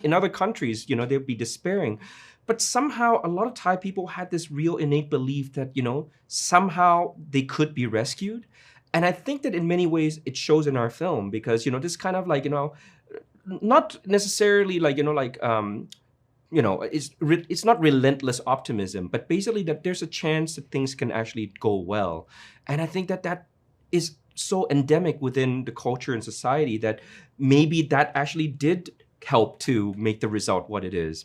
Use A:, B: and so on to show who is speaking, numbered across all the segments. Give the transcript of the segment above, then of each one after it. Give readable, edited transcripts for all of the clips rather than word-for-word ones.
A: in other countries, they'd be despairing. But somehow a lot of Thai people had this real innate belief that, somehow they could be rescued. And I think that in many ways it shows in our film because, this kind of like, not necessarily like, it's not relentless optimism, but basically that there's a chance that things can actually go well. And I think that that is so endemic within the culture and society that maybe that actually did help to make the result what it is.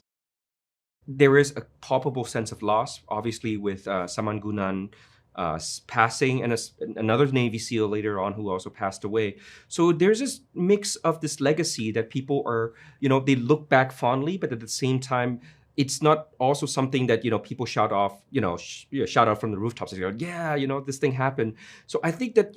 A: There is a palpable sense of loss, obviously, with Samangunan passing and another Navy SEAL later on who also passed away. So there's this mix of this legacy that people are, they look back fondly, but at the same time, it's not also something that, people shout off, shout out from the rooftops and go, yeah, this thing happened. So I think that,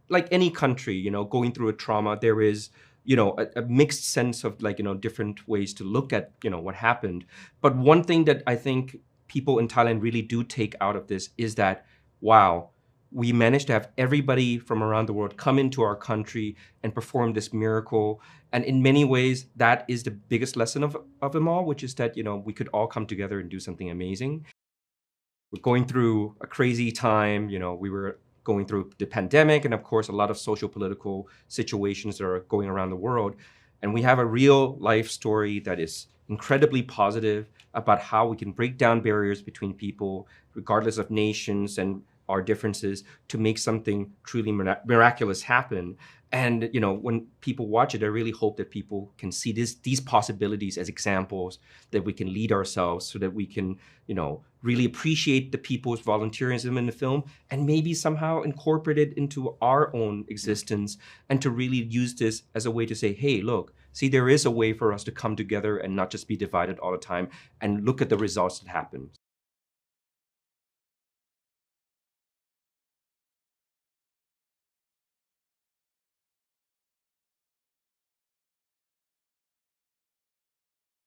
A: like any country, going through a trauma, there is a mixed sense of like, different ways to look at, what happened. But one thing that I think people in Thailand really do take out of this is that, wow, we managed to have everybody from around the world come into our country and perform this miracle. And in many ways, that is the biggest lesson of them all, which is that, we could all come together and do something amazing. We're going through a crazy time, we were going through the pandemic and of course a lot of social political situations that are going around the world. And we have a real life story that is incredibly positive about how we can break down barriers between people, regardless of nations and our differences, to make something truly miraculous happen. And when people watch it, I really hope that people can see these possibilities as examples that we can lead ourselves, so that we can, really appreciate the people's volunteerism in the film and maybe somehow incorporate it into our own existence, and to really use this as a way to say, hey, look, see, there is a way for us to come together and not just be divided all the time, and look at the results that happen.